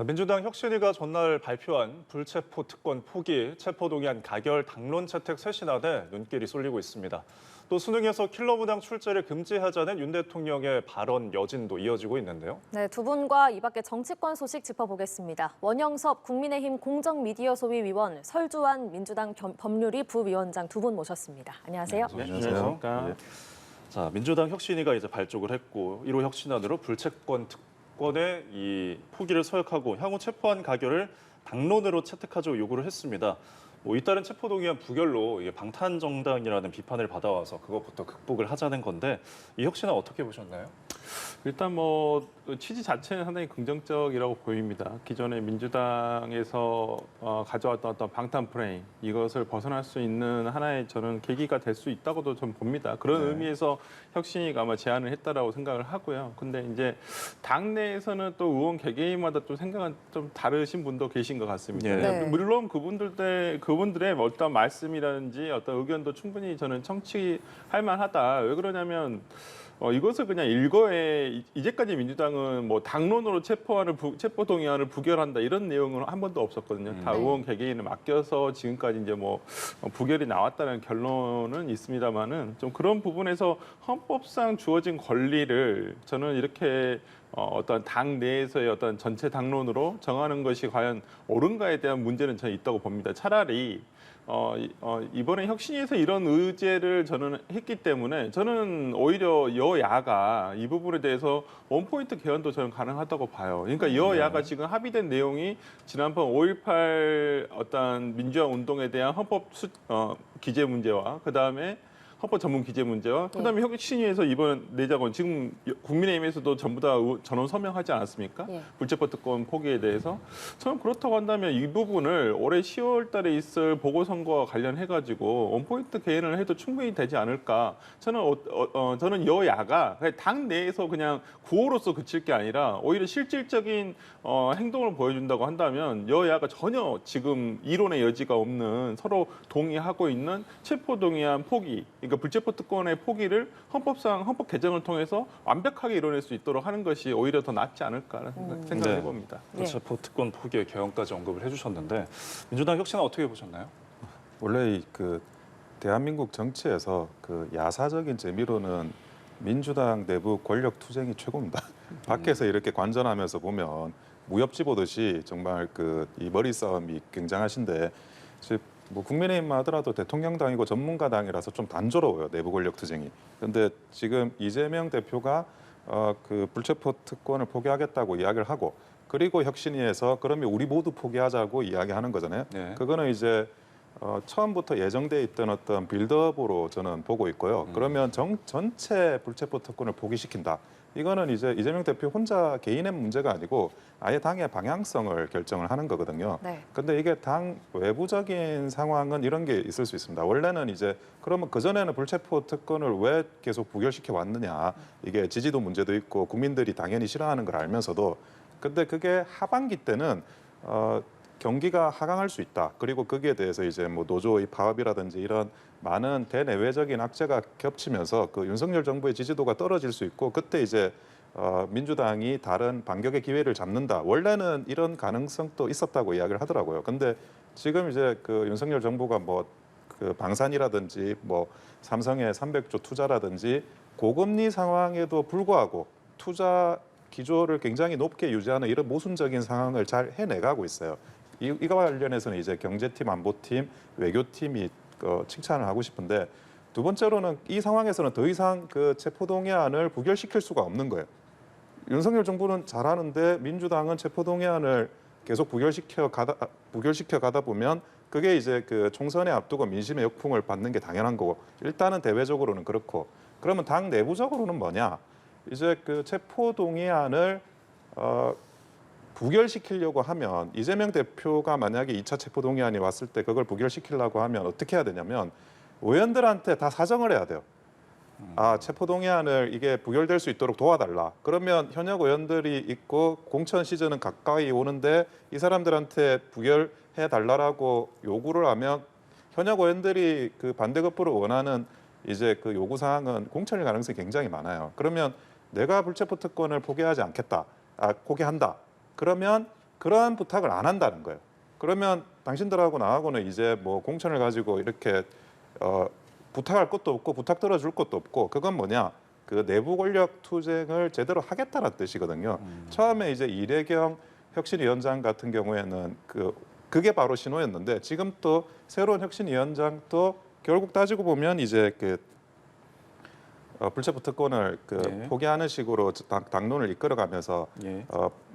민주당 혁신위가 전날 발표한 불체포 특권 포기, 체포동의안 가결 당론 채택 쇄신안에 눈길이 쏠리고 있습니다. 또 수능에서 킬러 무당 출제를 금지하자는 윤 대통령의 발언 여진도 이어지고 있는데요. 네, 두 분과 이 밖에 정치권 소식 짚어보겠습니다. 원영섭 국민의힘 공정미디어 소위 위원, 설주환 민주당 법률위 부위원장 두 분 모셨습니다. 안녕하세요. 네, 안녕하세요. 네. 자, 민주당 혁신위가 이제 발족을 했고 1호 혁신안으로 불체권 특권의 이 포기를 서약하고 향후 체포안 가결을 당론으로 채택하자고 요구를 했습니다. 잇따른 체포동의안 부결로 이게 방탄정당이라는 비판을 받아와서 그것부터 극복을 하자는 건데 이 혁신안 어떻게 보셨나요? 일단 취지 자체는 상당히 긍정적이라고 보입니다. 기존에 민주당에서 가져왔던 어떤 방탄 프레임 이것을 벗어날 수 있는 하나의 저는 계기가 될 수 있다고도 좀 봅니다. 그런 의미에서 혁신위가 아마 제안을 했다라고 생각을 하고요. 근데 이제 당내에서는 또 의원 개개인마다 또 생각은 좀 다르신 분도 계신 것 같습니다. 네. 물론 그분들의 어떤 말씀이라든지 어떤 의견도 충분히 저는 청취할 만하다. 왜 그러냐면 이것을 그냥 일거에 이제까지 민주당은 당론으로 체포 동의안을 부결한다 이런 내용은 한 번도 없었거든요. 다 의원 개개인을 맡겨서 지금까지 이제 부결이 나왔다는 결론은 있습니다만은 좀 그런 부분에서 헌법상 주어진 권리를 저는 이렇게 어떤 당 내에서의 어떤 전체 당론으로 정하는 것이 과연 옳은가에 대한 문제는 저는 있다고 봅니다. 차라리 이번에 혁신위에서 이런 의제를 저는 했기 때문에 저는 오히려 여야가 이 부분에 대해서 원포인트 개헌도 저는 가능하다고 봐요. 그러니까 여야가 지금 합의된 내용이 지난번 5.18 어떤 민주화 운동에 대한 헌법 기재 문제와 그다음에 헌법 전문 기재 문제와 그다음에 혁신위에서 이번 내작원 지금 국민의힘에서도 전부 다 전원 서명하지 않았습니까? 불체포 특권 포기에 대해서 저는 그렇다고 한다면 이 부분을 올해 10월 달에 있을 보궐선거와 관련해 가지고 원포인트 개헌을 해도 충분히 되지 않을까? 저는 여야가 당 내에서 그냥 구호로서 그칠 게 아니라 오히려 실질적인 행동을 보여준다고 한다면 여야가 전혀 지금 이론의 여지가 없는 서로 동의하고 있는 체포동의안 포기 그러니까 불체포 특권의 포기를 헌법 개정을 통해서 완벽하게 이뤄낼 수 있도록 하는 것이 오히려 더 낫지 않을까라는 생각을 해봅니다. 불체포 특권 포기의 개헌까지 언급을 해주셨는데 민주당 혁신은 어떻게 보셨나요? 원래 대한민국 정치에서 야사적인 재미로는 민주당 내부 권력 투쟁이 최고입니다. 밖에서 이렇게 관전하면서 보면 무협지 보듯이 정말 이 머리 싸움이 굉장하신데 국민의힘만 하더라도 대통령당이고 전문가당이라서 좀 단조로워요, 내부 권력 투쟁이. 그런데 지금 이재명 대표가 불체포 특권을 포기하겠다고 이야기를 하고 그리고 혁신위에서 그러면 우리 모두 포기하자고 이야기하는 거잖아요. 네. 그거는 이제 처음부터 예정돼 있던 어떤 빌드업으로 저는 보고 있고요. 그러면 전체 불체포 특권을 포기시킨다. 이거는 이제 이재명 대표 혼자 개인의 문제가 아니고 아예 당의 방향성을 결정을 하는 거거든요. 근데 이게 당 외부적인 상황은 이런 게 있을 수 있습니다. 원래는 그러면 그전에는 불체포 특권을 왜 계속 부결시켜 왔느냐. 이게 지지도 문제도 있고 국민들이 당연히 싫어하는 걸 알면서도 근데 그게 하반기 때는 경기가 하강할 수 있다. 그리고 거기에 대해서 노조의 파업이라든지 이런 많은 대내외적인 악재가 겹치면서 윤석열 정부의 지지도가 떨어질 수 있고 그때 민주당이 다른 반격의 기회를 잡는다. 원래는 이런 가능성도 있었다고 이야기를 하더라고요. 근데 지금 윤석열 정부가 방산이라든지 삼성의 300조 투자라든지 고금리 상황에도 불구하고 투자 기조를 굉장히 높게 유지하는 이런 모순적인 상황을 잘 해내가고 있어요. 이거와 관련해서는 경제팀, 안보팀, 외교팀이 칭찬을 하고 싶은데 두 번째로는 이 상황에서는 더 이상 체포동의안을 부결시킬 수가 없는 거예요. 윤석열 정부는 잘하는데 민주당은 체포동의안을 계속 부결시켜 가다 보면 그게 총선에 앞두고 민심의 역풍을 받는 게 당연한 거고 일단은 대외적으로는 그렇고 그러면 당 내부적으로는 뭐냐? 체포동의안을 부결시키려고 하면 이재명 대표가 만약에 2차 체포동의안이 왔을 때 그걸 부결시키려고 하면 어떻게 해야 되냐면 의원들한테 다 사정을 해야 돼요. 체포동의안을 이게 부결될 수 있도록 도와달라. 그러면 현역 의원들이 있고 공천 시즌은 가까이 오는데 이 사람들한테 부결해 달라라고 요구를 하면 현역 의원들이 반대급부를 원하는 요구 사항은 공천일 가능성이 굉장히 많아요. 그러면 내가 불체포 특권을 포기하지 않겠다. 포기한다. 그러면 그러한 부탁을 안 한다는 거예요. 그러면 당신들하고 나하고는 이제 뭐 공천을 가지고 이렇게 부탁할 것도 없고 부탁 들어줄 것도 없고 그건 뭐냐? 그 내부 권력 투쟁을 제대로 하겠다는 뜻이거든요. 처음에 이제 이례경 혁신위원장 같은 경우에는 그게 바로 신호였는데 지금 또 새로운 혁신위원장도 결국 따지고 보면 이제 불체포 특권을 예. 포기하는 식으로 당론을 이끌어가면서 예.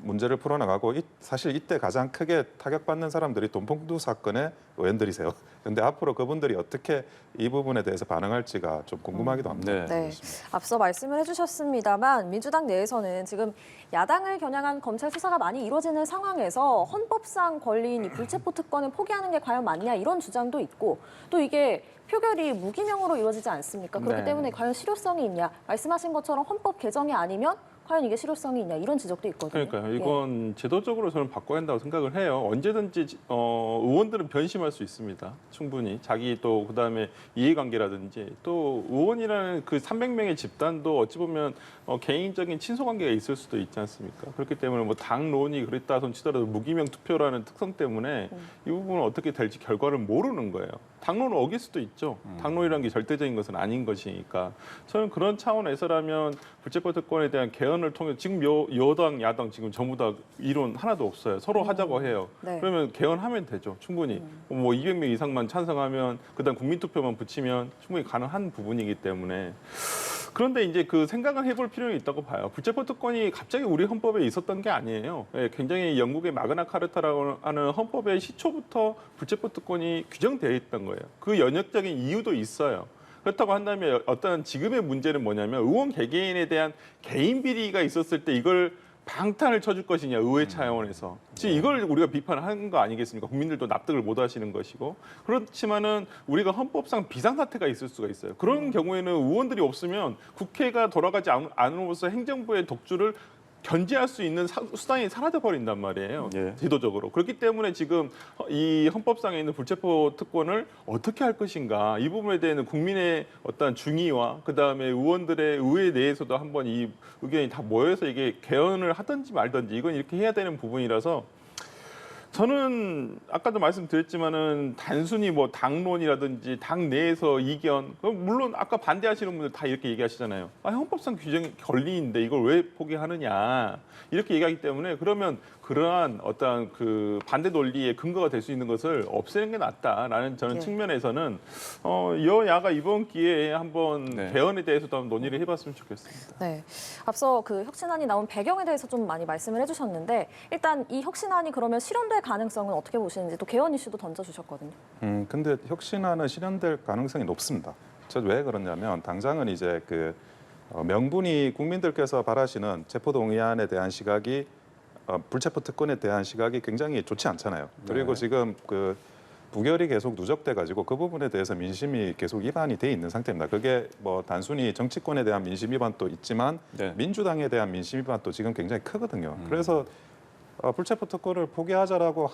문제를 풀어나가고 사실 이때 가장 크게 타격받는 사람들이 돈봉투 사건의 의원들이세요. 그런데 앞으로 그분들이 어떻게 이 부분에 대해서 반응할지가 좀 궁금하기도 합니다. 네. 앞서 말씀을 해주셨습니다만 민주당 내에서는 지금 야당을 겨냥한 검찰 수사가 많이 이루어지는 상황에서 헌법상 권리인 이 불체포 특권을 포기하는 게 과연 맞냐 이런 주장도 있고 또 이게 표결이 무기명으로 이루어지지 않습니까? 그렇기 네. 때문에 과연 실효성이 있냐? 말씀하신 것처럼 헌법 개정이 아니면 과연 이게 실효성이 있냐 이런 지적도 있거든요. 그러니까요. 이건 제도적으로 저는 바꿔야 한다고 생각을 해요. 언제든지 의원들은 변심할 수 있습니다. 충분히 자기 또 그다음에 이해관계라든지 또 의원이라는 그 300명의 집단도 어찌 보면 개인적인 친소관계가 있을 수도 있지 않습니까? 그렇기 때문에 뭐 당론이 그랬다 손 치더라도 무기명 투표라는 특성 때문에 이 부분은 어떻게 될지 결과를 모르는 거예요. 당론을 어길 수도 있죠. 당론이라는 게 절대적인 것은 아닌 것이니까 저는 그런 차원에서라면 불체포 특권에 대한 개헌을 통해 지금 여당 야당 지금 전부 다 이론 하나도 없어요. 서로 하자고 해요. 네. 그러면 개헌하면 되죠. 충분히 뭐 200명 이상만 찬성하면 그다음 국민투표만 붙이면 충분히 가능한 부분이기 때문에 그런데 이제 그 생각을 해볼 필요는 있다고 봐요. 불체포 특권이 갑자기 우리 헌법에 있었던 게 아니에요. 예, 굉장히 영국의 마그나 카르타라고 하는 헌법의 시초부터 불체포 특권이 규정되어 있던 거예요. 그 연역적인 이유도 있어요. 그렇다고 한다면 어떤 지금의 문제는 뭐냐면 의원 개개인에 대한 개인 비리가 있었을 때 이걸 방탄을 쳐줄 것이냐 의회 차원에서 지금 이걸 우리가 비판하는 거 아니겠습니까? 국민들도 납득을 못 하시는 것이고 그렇지만은 우리가 헌법상 비상사태가 있을 수가 있어요. 그런 경우에는 의원들이 없으면 국회가 돌아가지 않음으로써 행정부의 독주를 견제할 수 있는 수단이 사라져 버린단 말이에요. 예. 제도적으로. 그렇기 때문에 지금 이 헌법상에 있는 불체포 특권을 어떻게 할 것인가 이 부분에 대한 국민의 어떤 중의와 그다음에 의원들의 의회 내에서도 한번 이 의견이 다 모여서 이게 개헌을 하든지 말든지 이건 이렇게 해야 되는 부분이라서 저는 아까도 말씀드렸지만은 단순히 뭐 당론이라든지 당 내에서 이견 물론 아까 반대하시는 분들 다 이렇게 얘기하시잖아요. 헌법상 규정이 권리인데 이걸 왜 포기하느냐 이렇게 얘기하기 때문에 그러면 그러한 어떤 그 반대 논리의 근거가 될 수 있는 것을 없애는 게 낫다라는 저는 예. 측면에서는 여야가 이번 기회에 한번 네. 개헌에 대해서도 한번 논의를 해봤으면 좋겠습니다. 네. 앞서 그 혁신안이 나온 배경에 대해서 좀 많이 말씀을 해주셨는데 일단 이 혁신안이 그러면 실현될 가능성은 어떻게 보시는지 또 개헌 이슈도 던져주셨거든요. 근데 혁신안은 실현될 가능성이 높습니다. 저 왜 그러냐면 당장은 이제 명분이 국민들께서 바라시는 체포동의안에 대한 시각이 불체포 특권에 대한 시각이 굉장히 좋지 않잖아요. 그리고 네. 지금 부결이 계속 누적돼 가지고 그 부분에 대해서 민심이 계속 위반이 돼 있는 상태입니다. 그게 뭐 단순히 정치권에 대한 민심 위반도 있지만 네. 민주당에 대한 민심 위반도 지금 굉장히 크거든요. 그래서 불체포 특권을 포기하자라고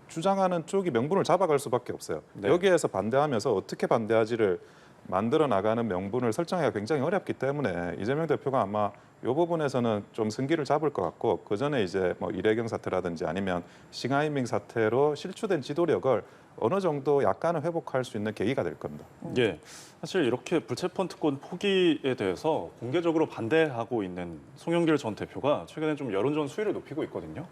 주장하는 쪽이 명분을 잡아갈 수밖에 없어요. 네. 여기에서 반대하면서 어떻게 반대하지를 만들어 나가는 명분을 설정하기가 굉장히 어렵기 때문에 이재명 대표가 아마 이 부분에서는 좀 승기를 잡을 것 같고 그 전에 이제 뭐 이례경 사태라든지 아니면 싱하이밍 사태로 실추된 지도력을 어느 정도 약간은 회복할 수 있는 계기가 될 겁니다. 예, 사실 이렇게 불체포 특권 포기에 대해서 공개적으로 반대하고 있는 송영길 전 대표가 최근에 좀 여론전 수위를 높이고 있거든요.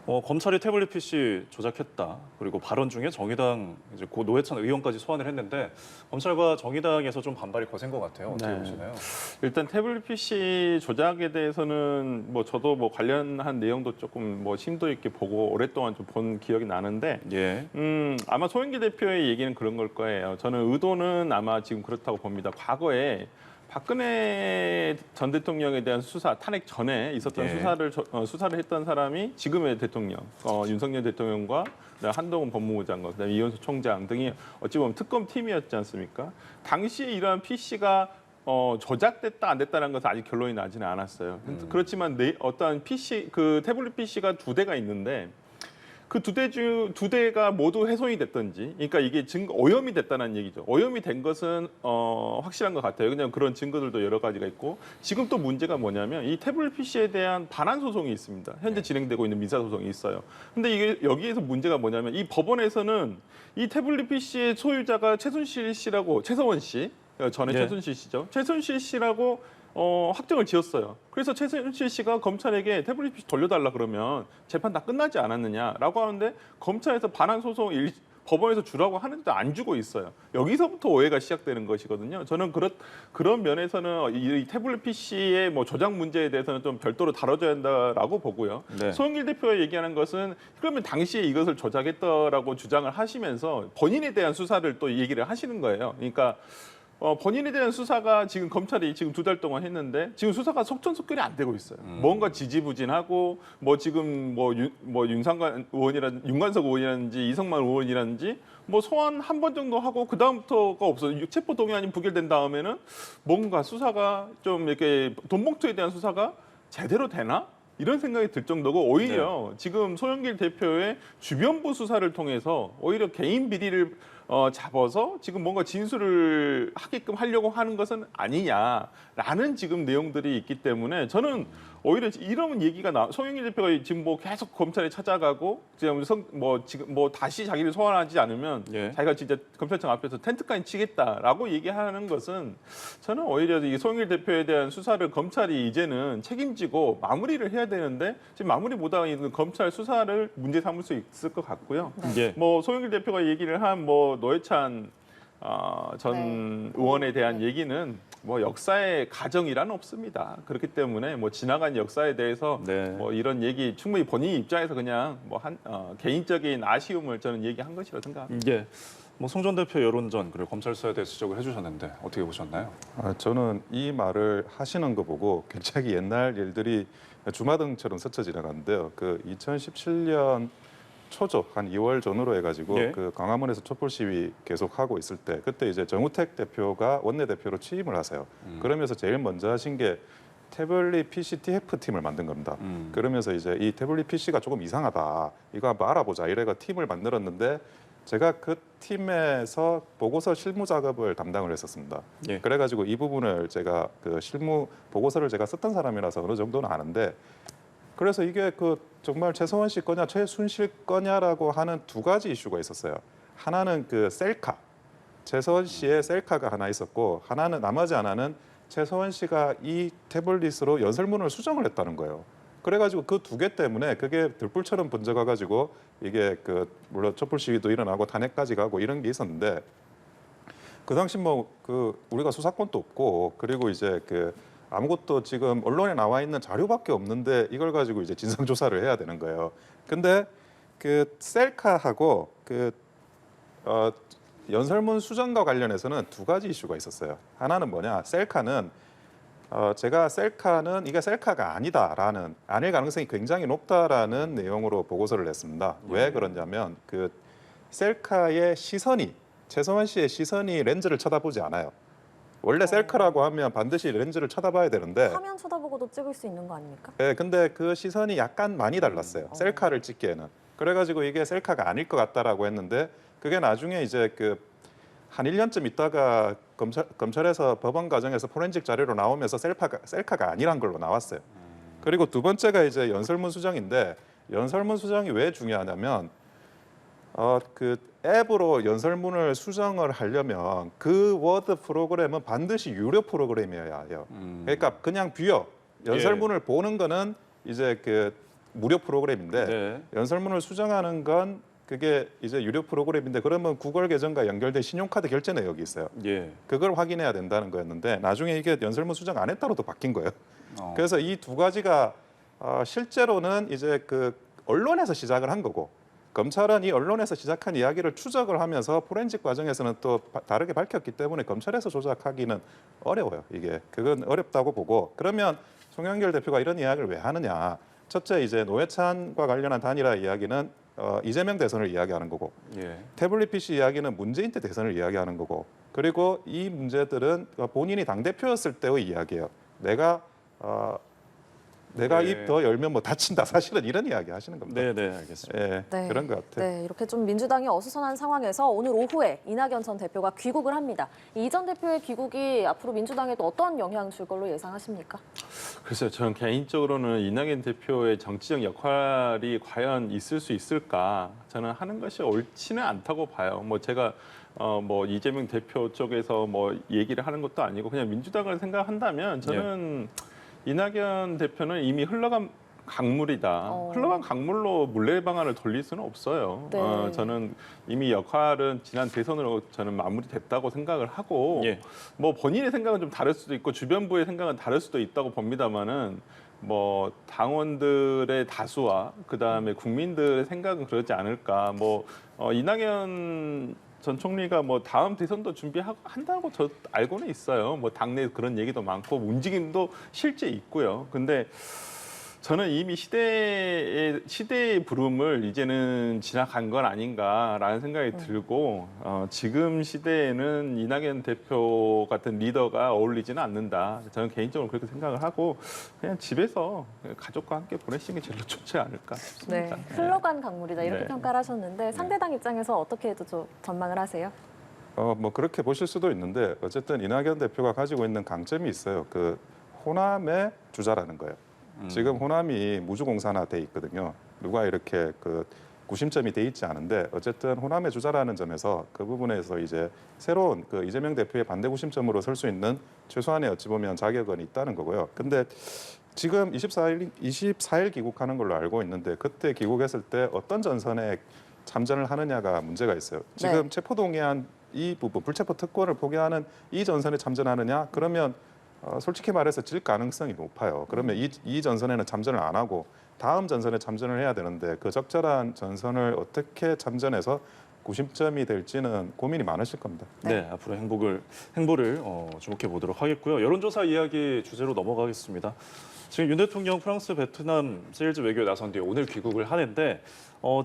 검찰이 태블릿 PC 조작했다. 그리고 발언 중에 정의당 이제 고 노회찬 의원까지 소환을 했는데 검찰과 정의당에서 좀 반발이 거센 것 같아요. 어떻게 네. 보시나요? 일단 태블릿 PC 조작에 대해서는 뭐 저도 뭐 관련한 내용도 조금 뭐 심도 있게 보고 오랫동안 좀 본 기억이 나는데 예, 아마 송영길 대표의 얘기는 그런 걸 거예요. 저는 의도는 아마 지금 그렇다고 봅니다. 과거에 박근혜 전 대통령에 대한 수사, 탄핵 전에 있었던 예. 수사를 했던 사람이 지금의 대통령, 윤석열 대통령과 한동훈 법무부 장관, 그다음에 이현수 총장 등이 어찌 보면 특검 팀이었지 않습니까? 당시에 이러한 PC가 조작됐다 안 됐다는 것은 아직 결론이 나지는 않았어요. 그렇지만 어떤 PC, 그 태블릿 PC가 2대가 있는데 그 두 대가 모두 훼손이 됐든지, 그러니까 이게 오염이 됐다는 얘기죠. 오염이 된 것은 확실한 것 같아요. 그냥 그런 증거들도 여러 가지가 있고, 지금 또 문제가 뭐냐면 이 태블릿 PC에 대한 반환 소송이 있습니다. 현재 진행되고 있는 민사 소송이 있어요. 근데 이게 여기에서 문제가 뭐냐면 이 법원에서는 이 태블릿 PC의 소유자가 최순실 씨라고, 최서원 씨, 전에 네. 최순실 씨죠. 최순실 씨라고 확정을 지었어요. 그래서 최순실 씨가 검찰에게 태블릿 PC 돌려달라 그러면 재판 다 끝나지 않았느냐라고 하는데, 검찰에서 반환 소송 법원에서 주라고 하는데도 안 주고 있어요. 여기서부터 오해가 시작되는 것이거든요. 저는 그런 면에서는 이 태블릿 PC의 뭐 조작 문제에 대해서는 좀 별도로 다뤄져야 한다라고 보고요. 네. 송영길 대표가 얘기하는 것은 그러면 당시에 이것을 조작했다라고 주장을 하시면서 본인에 대한 수사를 또 얘기를 하시는 거예요. 그러니까 본인에 대한 수사가 지금 검찰이 지금 2달 동안 했는데 지금 수사가 속전속결이 안 되고 있어요. 뭔가 지지부진하고 뭐 지금 뭐 윤상관 의원이라든지 윤관석 의원이라든지 이성만 의원이라든지 뭐 소환 한 번 정도 하고 그 다음부터가 없어요. 체포 동의안이 부결된 다음에는 뭔가 수사가 좀 이렇게 돈봉투에 대한 수사가 제대로 되나? 이런 생각이 들 정도고, 오히려 지금 송영길 대표의 주변부 수사를 통해서 오히려 개인 비리를 잡아서 지금 뭔가 진술을 하게끔 하려고 하는 것은 아니냐라는 지금 내용들이 있기 때문에, 저는 오히려 이런 얘기가 송영길 대표가 지금 뭐 계속 검찰에 찾아가고 지금 다시 자기를 소환하지 않으면 예. 자기가 진짜 검찰청 앞에서 텐트까지 치겠다라고 얘기하는 것은, 저는 오히려 이 송영길 대표에 대한 수사를 검찰이 이제는 책임지고 마무리를 해야 되는데 지금 마무리 못하고 있는 검찰 수사를 문제 삼을 수 있을 것 같고요. 예. 뭐 송영길 대표가 얘기를 한 뭐 노회찬 전 의원에 대한 얘기는 뭐 역사의 가정이란 없습니다. 그렇기 때문에 뭐 지나간 역사에 대해서 네. 뭐 이런 얘기 충분히 본인 입장에서 그냥 뭐 개인적인 아쉬움을 저는 얘기한 것이라고 생각합니다. 예. 뭐 송 전 대표 여론전 그리고 검찰 수사에 대해 지적을 해주셨는데 어떻게 보셨나요? 저는 이 말을 하시는 거 보고 굉장히 옛날 일들이 주마등처럼 스쳐 지나갔는데요. 그 2017년 초죠, 한 2월 전후로 해가지고 예. 그 광화문에서 촛불 시위 계속 하고 있을 때, 그때 이제 정우택 대표가 원내대표로 취임을 하세요. 그러면서 제일 먼저 하신 게 태블릿 PC TF 팀을 만든 겁니다. 그러면서 이제 이 태블릿 PC가 조금 이상하다, 이거 한번 알아보자 이래가 팀을 만들었는데, 제가 그 팀에서 보고서 실무 작업을 담당을 했었습니다. 예. 그래가지고 이 부분을 제가 그 실무 보고서를 제가 썼던 사람이라서 어느 정도는 아는데, 그래서 이게 그 정말 최서원 씨 거냐 최순실 거냐라고 하는 두 가지 이슈가 있었어요. 하나는 그 셀카, 최서원 씨의 셀카가 하나 있었고, 하나는 나머지 하나는 최서원 씨가 이 태블릿으로 연설문을 수정을 했다는 거예요. 그래가지고 그 두 개 때문에 그게 들불처럼 번져가가지고 이게 그 물론 촛불 시위도 일어나고 탄핵까지 가고 이런 게 있었는데, 그 당시 뭐 그 우리가 수사권도 없고, 그리고 이제 그 아무것도 지금 언론에 나와 있는 자료밖에 없는데 이걸 가지고 이제 진상 조사를 해야 되는 거예요. 근데 그 셀카하고 그 연설문 수정과 관련해서는 두 가지 이슈가 있었어요. 하나는 뭐냐, 셀카는 제가 셀카는 이게 셀카가 아니다라는, 아닐 가능성이 굉장히 높다라는 내용으로 보고서를 냈습니다. 왜 그러냐면 그 셀카의 시선이, 최서원 씨의 시선이 렌즈를 쳐다보지 않아요. 원래 셀카라고 하면 반드시 렌즈를 쳐다봐야 되는데, 화면 쳐다보고도 찍을 수 있는 거 아닙니까? 네, 근데 그 시선이 약간 많이 달랐어요. 셀카를 찍기에는. 그래가지고 이게 셀카가 아닐 것 같다라고 했는데, 그게 나중에 이제 그 한 1년쯤 있다가 검찰에서 법원 과정에서 포렌식 자료로 나오면서 셀카가 아니란 걸로 나왔어요. 그리고 두 번째가 이제 연설문 수정인데, 연설문 수정이 왜 중요하냐면 그 앱으로 연설문을 수정을 하려면 그 워드 프로그램은 반드시 유료 프로그램이어야 해요. 그러니까 그냥 뷰어, 연설문을 보는 거는 이제 그 무료 프로그램인데, 네. 연설문을 수정하는 건 그게 이제 유료 프로그램인데, 그러면 구글 계정과 연결된 신용카드 결제 내역이 있어요. 예. 그걸 확인해야 된다는 거였는데, 나중에 이게 연설문 수정 안 했다로도 바뀐 거예요. 그래서 이 두 가지가 실제로는 이제 그 언론에서 시작을 한 거고, 검찰은 이 언론에서 시작한 이야기를 추적을 하면서 포렌식 과정에서는 또 다르게 밝혔기 때문에 검찰에서 조작하기는 어려워요. 이게 그건 어렵다고 보고, 그러면 송영길 대표가 이런 이야기를 왜 하느냐? 첫째, 이제 노회찬과 관련한 단일화 이야기는 이재명 대선을 이야기하는 거고, 예. 태블릿 PC 이야기는 문재인 때 대선을 이야기하는 거고, 그리고 이 문제들은 본인이 당대표였을 때의 이야기예요. 내가 내가 네. 입 더 열면 뭐 다친다. 사실은 이런 이야기 하시는 겁니다. 네, 네, 알겠습니다. 예, 네. 그런 것 같아요. 네, 이렇게 좀 민주당이 어수선한 상황에서 오늘 오후에 이낙연 전 대표가 귀국을 합니다. 이 전 대표의 귀국이 앞으로 민주당에도 어떤 영향 줄 걸로 예상하십니까? 글쎄요, 저는 개인적으로는 이낙연 대표의 정치적 역할이 과연 있을 수 있을까? 저는 하는 것이 옳지는 않다고 봐요. 뭐 제가 뭐 이재명 대표 쪽에서 뭐 얘기를 하는 것도 아니고 그냥 민주당을 생각한다면 저는 이낙연 대표는 이미 흘러간 강물이다. 흘러간 강물로 물레 방아를 돌릴 수는 없어요. 네. 저는 이미 역할은 지난 대선으로 저는 마무리됐다고 생각을 하고 예. 뭐 본인의 생각은 좀 다를 수도 있고 주변부의 생각은 다를 수도 있다고 봅니다만은 뭐 당원들의 다수와 그다음에 국민들의 생각은 그러지 않을까. 뭐 이낙연 전 총리가 뭐 다음 대선도 준비한다고 저 알고는 있어요. 뭐 당내 그런 얘기도 많고 움직임도 실제 있고요. 근데 저는 이미 시대의 부름을 이제는 지나간 건 아닌가라는 생각이 들고 지금 시대에는 이낙연 대표 같은 리더가 어울리지는 않는다. 저는 개인적으로 그렇게 생각을 하고 그냥 집에서 가족과 함께 보내시는 게 제일 좋지 않을까 네, 싶습니다. 흘러간 강물이다 이렇게 네. 평가를 하셨는데 상대당 입장에서 어떻게 좀 전망을 하세요? 뭐 그렇게 보실 수도 있는데 어쨌든 이낙연 대표가 가지고 있는 강점이 있어요. 그 호남의 주자라는 거예요. 지금 호남이 무주공산화 돼 있거든요. 누가 이렇게 그 구심점이 돼 있지 않은데 어쨌든 호남의 주자라는 점에서 그 부분에서 이제 새로운 그 이재명 대표의 반대 구심점으로 설 수 있는 최소한의 어찌 보면 자격은 있다는 거고요. 근데 지금 24일 귀국하는 걸로 알고 있는데 그때 귀국했을 때 어떤 전선에 참전을 하느냐가 문제가 있어요. 지금 네. 체포동의안 이 부분 불체포 특권을 포기하는 이 전선에 참전하느냐? 그러면 솔직히 말해서 질 가능성이 높아요. 그러면 이 전선에는 참전을 안 하고 다음 전선에 참전을 해야 되는데 그 적절한 전선을 어떻게 참전해서 구심점이 될지는 고민이 많으실 겁니다. 네, 앞으로 행보를 주목해 보도록 하겠고요. 여론조사 이야기 주제로 넘어가겠습니다. 지금 윤 대통령 프랑스, 베트남 세일즈 외교에 나선 뒤에 오늘 귀국을 하는데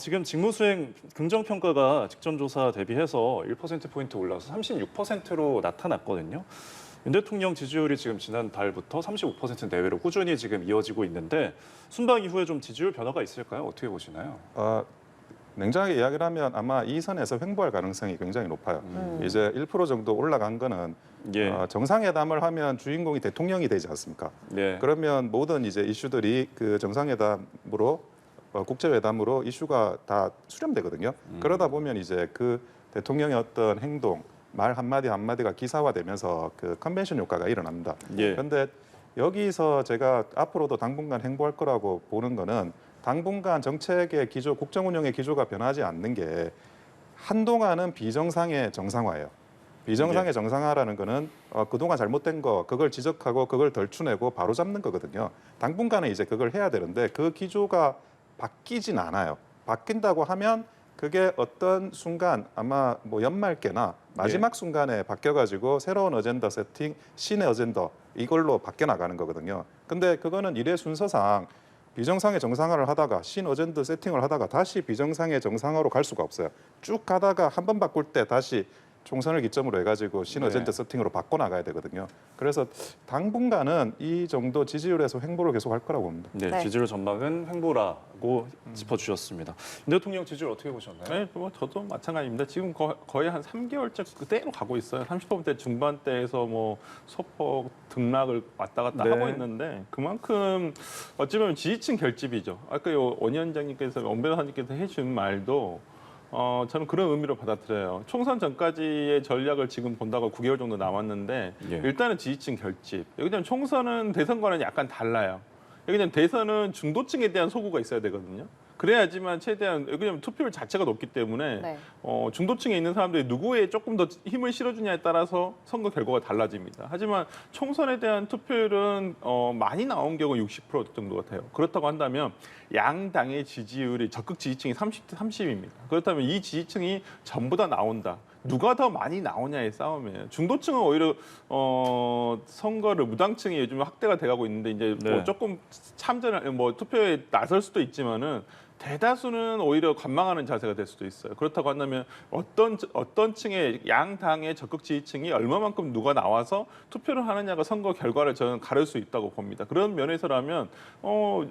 지금 직무수행 긍정평가가 직전 조사 대비해서 1%포인트 올라서 36%로 나타났거든요. 윤 대통령 지지율이 지금 지난달부터 35% 내외로 꾸준히 지금 이어지고 있는데 순방 이후에 좀 지지율 변화가 있을까요? 어떻게 보시나요? 냉정하게 이야기를 하면 아마 이 선에서 횡보할 가능성이 굉장히 높아요. 이제 1% 정도 올라간 거는 예. 정상회담을 하면 주인공이 대통령이 되지 않습니까? 네. 그러면 모든 이제 이슈들이 그 정상회담으로 국제회담으로 이슈가 다 수렴되거든요. 그러다 보면 이제 그 대통령의 어떤 행동, 말 한마디 한마디가 기사화되면서 그 컨벤션 효과가 일어납니다. 예. 그런데 여기서 제가 앞으로도 당분간 행보할 거라고 보는 거는 당분간 정책의 기조, 국정 운영의 기조가 변하지 않는 게 한동안은 비정상의 정상화예요. 비정상의 정상화라는 거는 그동안 잘못된 거 그걸 지적하고 그걸 덜추내고 바로 잡는 거거든요. 당분간은 이제 그걸 해야 되는데 그 기조가 바뀌진 않아요. 바뀐다고 하면 그게 어떤 순간 아마 뭐 연말께나 마지막 순간에 바뀌어가지고 새로운 어젠다 세팅, 신의 어젠다 이걸로 바뀌어 나가는 거거든요. 근데 그거는 일의 순서상 비정상의 정상화를 하다가 신 어젠다 세팅을 하다가 다시 비정상의 정상화로 갈 수가 없어요. 쭉 가다가 한 번 바꿀 때 다시 총선을 기점으로 해가지고 신 어젠다 세팅으로 바꿔 나가야 되거든요. 그래서 당분간은 이 정도 지지율에서 횡보를 계속 할 거라고 봅니다. 네, 네. 지지율 전망은 횡보라고 짚어주셨습니다. 윤 대통령 지지율 어떻게 보셨나요? 네, 뭐 저도 마찬가지입니다. 지금 거의 한 3개월째 그대로 가고 있어요. 30%대 중반대에서 뭐 소폭 등락을 왔다 갔다 네. 하고 있는데 그만큼 어찌 보면 지지층 결집이죠. 아까 원 위원장님께서 원 변호사님께서 해준 말도 저는 그런 의미로 받아들여요. 총선 전까지의 전략을 지금 본다고 9개월 정도 남았는데 예. 일단은 지지층 결집. 왜냐하면 총선은 대선과는 약간 달라요. 왜냐하면 대선은 중도층에 대한 소구가 있어야 되거든요. 그래야지만 최대한 왜냐하면 투표율 자체가 높기 때문에 네. 중도층에 있는 사람들이 누구에 조금 더 힘을 실어주냐에 따라서 선거 결과가 달라집니다. 하지만 총선에 대한 투표율은 많이 나온 경우 60% 정도가 돼요. 그렇다고 한다면 양당의 지지율이 적극 지지층이 30대 30입니다. 그렇다면 이 지지층이 전부 다 나온다. 누가 더 많이 나오냐의 싸움이에요. 중도층은 오히려 선거를 무당층이 요즘 확대가 돼가고 있는데 이제 네. 뭐 조금 참전을 뭐 투표에 나설 수도 있지만은 대다수는 오히려 관망하는 자세가 될 수도 있어요. 그렇다고 한다면 어떤 층의 양 당의 적극 지지층이 얼마만큼 누가 나와서 투표를 하느냐가 선거 결과를 저는 가를 수 있다고 봅니다. 그런 면에서라면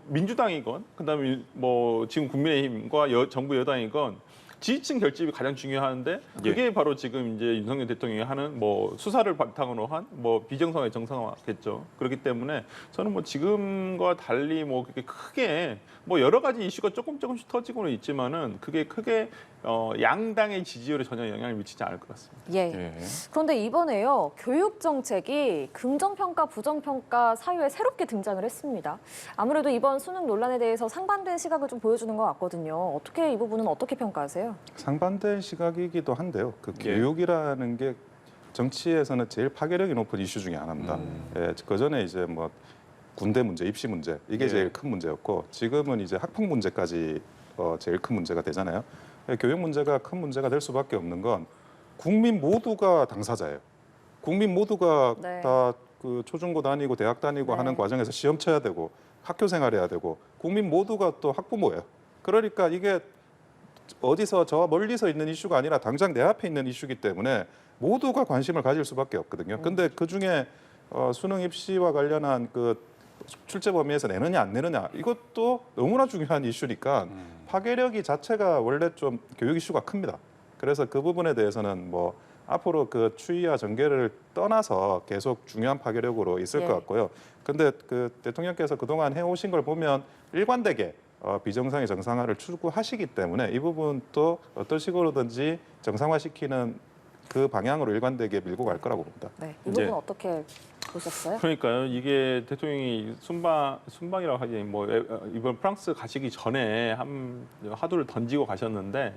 민주당이건 그다음에 뭐 지금 국민의힘과 정부 여당이건 지지층 결집이 가장 중요한데 그게 바로 지금 이제 윤석열 대통령이 하는 뭐 수사를 바탕으로 한 뭐 비정상의 정상화겠죠. 그렇기 때문에 저는 뭐 지금과 달리 뭐 그렇게 크게 뭐 여러 가지 이슈가 조금씩 터지고는 있지만은 그게 크게 양당의 지지율에 전혀 영향을 미치지 않을 것 같습니다. 예. 예. 그런데 이번에요, 교육 정책이 긍정평가, 부정평가 사유에 새롭게 등장을 했습니다. 아무래도 이번 수능 논란에 대해서 상반된 시각을 좀 보여주는 것 같거든요. 이 부분은 어떻게 평가하세요? 상반된 시각이기도 한데요. 그 예. 교육이라는 게 정치에서는 제일 파괴력이 높은 이슈 중에 하나입니다. 예, 그 전에 이제 뭐 군대 문제, 입시 문제 이게 예. 제일 큰 문제였고 지금은 이제 학폭 문제까지 제일 큰 문제가 되잖아요. 예, 교육 문제가 큰 문제가 될 수밖에 없는 건 국민 모두가 당사자예요. 국민 모두가 네. 다 그 초중고 다니고 대학 다니고 네. 하는 과정에서 시험 쳐야 되고 학교 생활해야 되고 국민 모두가 또 학부모예요. 그러니까 이게 어디서 저 멀리서 있는 이슈가 아니라 당장 내 앞에 있는 이슈이기 때문에 모두가 관심을 가질 수밖에 없거든요. 근데 그 중에 수능 입시와 관련한 그 출제 범위에서 내느냐 안 내느냐 이것도 너무나 중요한 이슈니까 파괴력이 자체가 원래 좀 교육 이슈가 큽니다. 그래서 그 부분에 대해서는 뭐 앞으로 그 추이와 전개를 떠나서 계속 중요한 파괴력으로 있을 예. 것 같고요. 근데 그 대통령께서 그동안 해오신 걸 보면 일관되게 비정상의 정상화를 추구하시기 때문에 이 부분도 어떤 식으로든지 정상화시키는 그 방향으로 일관되게 밀고 갈 거라고 봅니다. 네. 이 부분 예. 어떻게 보셨어요? 그러니까요. 이게 대통령이 순방이라고 하기 뭐 이번 프랑스 가시기 전에 한 화두를 던지고 가셨는데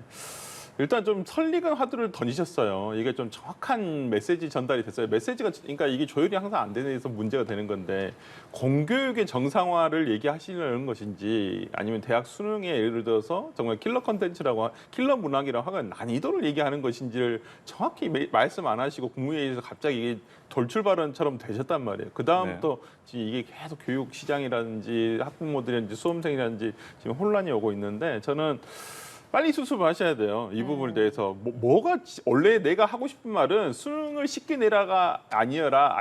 일단 좀 설익은 화두를 던지셨어요. 이게 좀 정확한 메시지 전달이 됐어요. 메시지가 그러니까 이게 조율이 항상 안 되는 데서 문제가 되는 건데 공교육의 정상화를 얘기하시려는 것인지 아니면 대학 수능에 예를 들어서 정말 킬러 컨텐츠라고 킬러 문학이라고 하면 난이도를 얘기하는 것인지를 정확히 말씀 안 하시고 국무회의에서 갑자기 이게 돌출 발언처럼 되셨단 말이에요. 그 다음부터 이게 계속 교육 시장이라든지 학부모들이라든지 수험생이라든지 지금 혼란이 오고 있는데 저는 빨리 수습하셔야 돼요. 이 부분에 대해서 뭐가 원래 내가 하고 싶은 말은 수능을 쉽게 내라가 아니라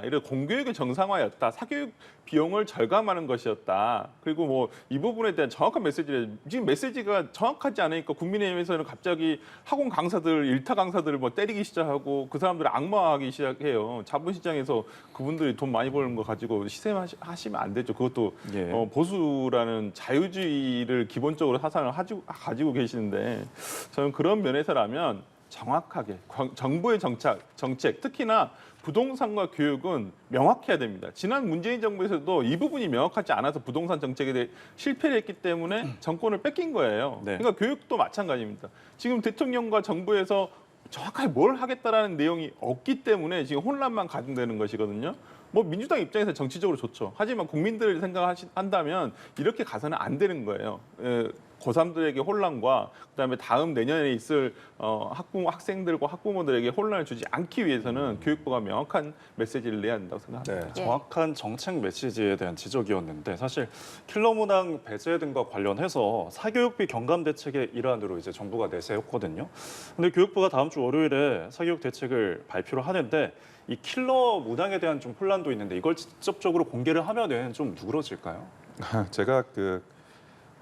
이런 공교육의 정상화였다. 사교육 비용을 절감하는 것이었다. 그리고 뭐 이 부분에 대한 정확한 메시지를 지금 메시지가 정확하지 않으니까 국민의힘에서는 갑자기 학원 강사들, 일타 강사들을 뭐 때리기 시작하고 그 사람들을 악마하기 시작해요. 자본시장에서 그분들이 돈 많이 버는 거 가지고 시샘하시면 안 되죠. 그것도 예. 보수라는 자유주의를 기본적으로 사상을 가지고 계시는데 저는 그런 면에서라면 정확하게 정부의 정책 특히나 부동산과 교육은 명확해야 됩니다. 지난 문재인 정부에서도 이 부분이 명확하지 않아서 부동산 정책에 대해 실패를 했기 때문에 정권을 뺏긴 거예요. 네. 그러니까 교육도 마찬가지입니다. 지금 대통령과 정부에서 정확하게 뭘 하겠다라는 내용이 없기 때문에 지금 혼란만 가중되는 것이거든요. 뭐 민주당 입장에서 정치적으로 좋죠. 하지만 국민들을 생각한다면 이렇게 가서는 안 되는 거예요. 고3들에게 혼란과 그다음에 다음 내년에 있을 학생들과 학부모들에게 혼란을 주지 않기 위해서는 교육부가 명확한 메시지를 내야 된다고 생각합니다. 네, 정확한 정책 메시지에 대한 지적이었는데 사실 킬러 문항 배제 등과 관련해서 사교육비 경감 대책의 일환으로 이제 정부가 내세웠거든요. 근데 교육부가 다음 주 월요일에 사교육 대책을 발표를 하는데 이 킬러 문항에 대한 좀 혼란도 있는데 이걸 직접적으로 공개를 하면은 좀 누그러질까요? 제가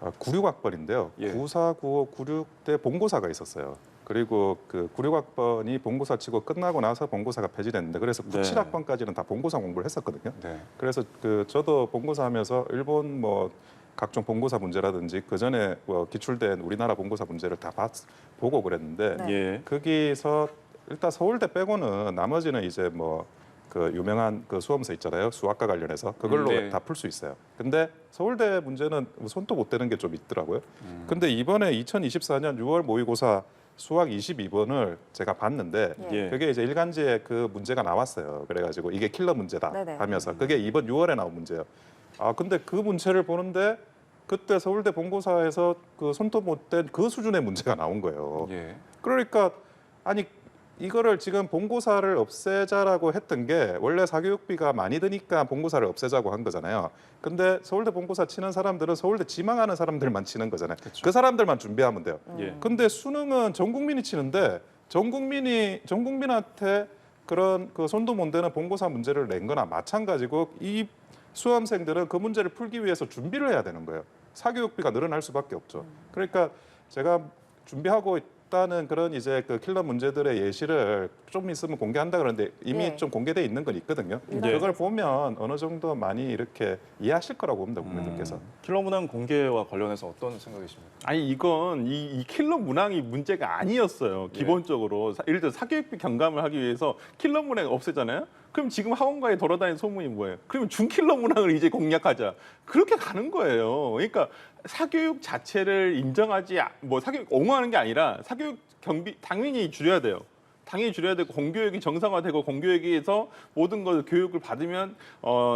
96학번인데요. 예. 94, 95, 96 때 본고사가 있었어요. 그리고 그 96학번이 본고사 치고 끝나고 나서 본고사가 폐지됐는데 그래서 네. 97학번까지는 다 본고사 공부를 했었거든요. 네. 그래서 저도 본고사 하면서 일본 뭐 각종 본고사 문제라든지 그 전에 기출된 우리나라 본고사 문제를 다 보고 그랬는데 네. 예. 거기서 일단 서울대 빼고는 나머지는 이제 뭐 그 유명한 그 수험서 있잖아요. 수학과 관련해서 그걸로 네. 다 풀 수 있어요. 근데 서울대 문제는 손도 못 대는 게 좀 있더라고요. 근데 이번에 2024년 6월 모의고사 수학 22번을 제가 봤는데 예. 그게 이제 일간지에 그 문제가 나왔어요. 그래가지고 이게 킬러 문제다 네네. 하면서 그게 이번 6월에 나온 문제예요. 근데 그 문제를 보는데 그때 서울대 본고사에서 그 손도 못 댄 그 수준의 문제가 나온 거예요. 예. 그러니까 아니 이거를 지금 본고사를 없애자라고 했던 게 원래 사교육비가 많이 드니까 본고사를 없애자고 한 거잖아요. 근데 서울대 본고사 치는 사람들은 서울대 지망하는 사람들만 치는 거잖아요. 그 사람들만 준비하면 돼요. 예. 근데 수능은 전 국민이 치는데 전 국민한테 그런 그 손도 못 대는 본고사 문제를 낸 거나 마찬가지고 이 수험생들은 그 문제를 풀기 위해서 준비를 해야 되는 거예요. 사교육비가 늘어날 수밖에 없죠. 그러니까 제가 준비하고 있다는 그런 이제 그 킬러 문제들의 예시를 좀 있으면 공개한다 그러는데 이미 예. 좀 공개돼 있는 건 있거든요. 예. 그걸 보면 어느 정도 많이 이렇게 이해하실 거라고 봅니다, 국민들께서. 킬러 문항 공개와 관련해서 어떤 생각이십니까? 아니 이건 이 킬러 문항이 문제가 아니었어요. 기본적으로 예를 들어 사교육비 경감을 하기 위해서 킬러 문항 없애잖아요. 그럼 지금 학원가에 돌아다니는 소문이 뭐예요? 그러면 중킬러 문항을 이제 공략하자. 그렇게 가는 거예요. 그러니까 사교육 자체를 인정하지 뭐 사교육 옹호하는 게 아니라 사교육 경비 당연히 줄여야 돼요. 당연히 줄여야 되고 공교육이 정상화되고 공교육에서 모든 걸 교육을 받으면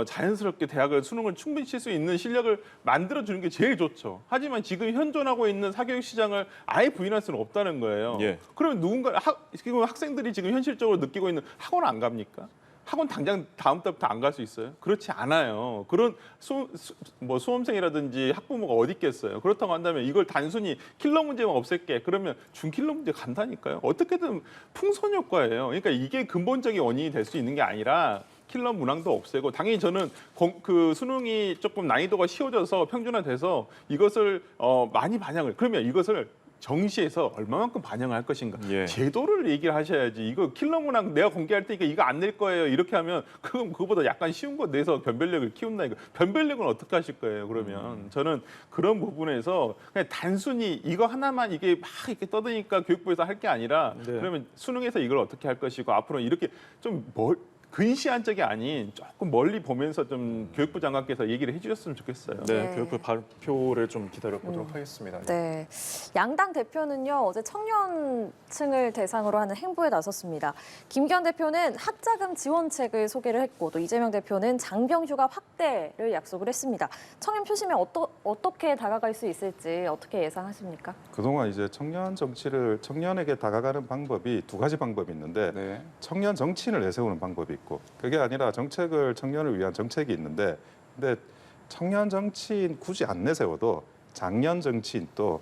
자연스럽게 대학을 수능을 충분히 칠 수 있는 실력을 만들어 주는 게 제일 좋죠. 하지만 지금 현존하고 있는 사교육 시장을 아예 부인할 수는 없다는 거예요. 예. 그러면 지금 학생들이 지금 현실적으로 느끼고 있는 학원 안 갑니까? 학원 당장 다음 달부터 안 갈 수 있어요? 그렇지 않아요. 그런 수험생이라든지 학부모가 어디 있겠어요. 그렇다고 한다면 이걸 단순히 킬러 문제만 없앨게. 그러면 중킬러 문제 간다니까요. 어떻게든 풍선 효과예요. 그러니까 이게 근본적인 원인이 될 수 있는 게 아니라 킬러 문항도 없애고 당연히 저는 그 수능이 조금 난이도가 쉬워져서 평준화돼서 이것을 많이 반영을 그러면 이것을 정시에서 얼마만큼 반영을 할 것인가 예. 제도를 얘기를 하셔야지. 이거 킬러 문항 내가 공개할 테니까 이거 안 낼 거예요 이렇게 하면 그건 그거보다 약간 쉬운 거 내서 변별력을 키운다. 이거 변별력은 어떻게 하실 거예요? 그러면 저는 그런 부분에서 그냥 단순히 이거 하나만 이게 막 이렇게 떠드니까 교육부에서 할 게 아니라 네. 그러면 수능에서 이걸 어떻게 할 것이고 앞으로 이렇게 좀 근시한 적이 아닌 조금 멀리 보면서 좀 교육부 장관께서 얘기를 해주셨으면 좋겠어요. 네, 네. 교육부 발표를 좀 기다려 보도록 하겠습니다. 네, 양당 대표는요 어제 청년층을 대상으로 하는 행보에 나섰습니다. 김기현 대표는 학자금 지원책을 소개를 했고 또 이재명 대표는 장병휴가 확대를 약속을 했습니다. 청년 표심에 어떻게 다가갈 수 있을지 어떻게 예상하십니까? 그동안 이제 청년 정치를 청년에게 다가가는 방법이 두 가지 방법이 있는데 네. 청년 정치인을 내세우는 방법이 있고 그게 아니라 정책을 청년을 위한 정책이 있는데 근데 청년 정치인 굳이 안 내세워도 장년 정치인 또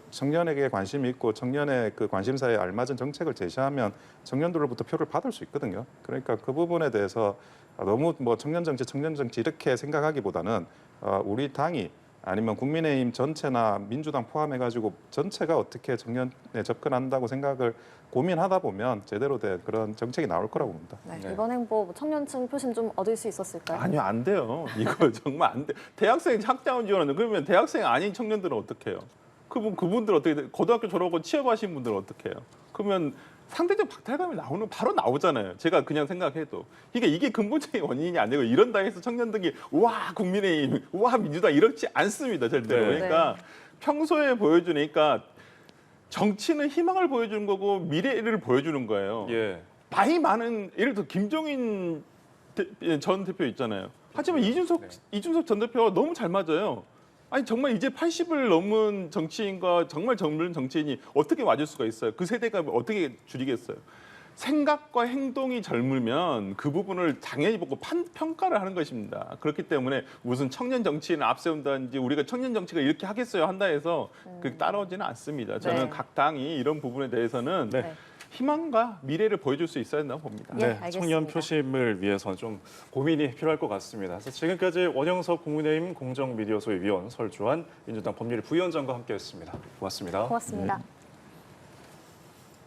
청년에게 관심이 있고 청년의 그 관심사에 알맞은 정책을 제시하면 청년들로부터 표를 받을 수 있거든요. 그러니까 그 부분에 대해서 너무 뭐 청년 정치 이렇게 생각하기보다는 우리 당이 아니면 국민의힘 전체나 민주당 포함해가지고 전체가 어떻게 청년에 접근한다고 생각을 고민하다 보면 제대로 된 그런 정책이 나올 거라고 봅니다. 네, 네. 이번 행보 청년층 표심 좀 얻을 수 있었을까요? 아니요, 안 돼요. 이거 정말 안 돼. 대학생 학자금 지원하는 그러면 대학생 아닌 청년들은 어떻게 해요? 그분들 어떻게 돼? 고등학교 졸업하고 취업하신 분들은 어떻게 해요? 그러면 상대적 박탈감이 바로 나오잖아요. 제가 그냥 생각해도 이게 근본적인 원인이 아니고 이런다 해서 청년들이 와 국민의힘, 와 민주당 이렇지 않습니다 절대로. 네. 그러니까 평소에 보여주니까 정치는 희망을 보여주는 거고 미래를 보여주는 거예요. 예. 나이 많은 예를 들어 김종인 전 대표 있잖아요. 하지만 이준석 전 대표가 너무 잘 맞아요. 아니 정말 이제 80을 넘은 정치인과 정말 젊은 정치인이 어떻게 맞을 수가 있어요? 그 세대가 어떻게 줄이겠어요? 생각과 행동이 젊으면 그 부분을 당연히 보고 평가를 하는 것입니다. 그렇기 때문에 무슨 청년 정치인을 앞세운다든지 우리가 청년 정치가 이렇게 하겠어요 한다 해서 그 따라오지는 않습니다. 저는 네. 각 당이 이런 부분에 대해서는 네. 희망과 미래를 보여줄 수 있어야 된다고 봅니다. 네, 네, 알겠습니다. 청년 표심을 위해서 좀 고민이 필요할 것 같습니다. 그래서 지금까지 원영석 국민의힘 공정미디어소위 위원, 설주환 민주당 법률 부위원장과 함께했습니다. 고맙습니다. 고맙습니다.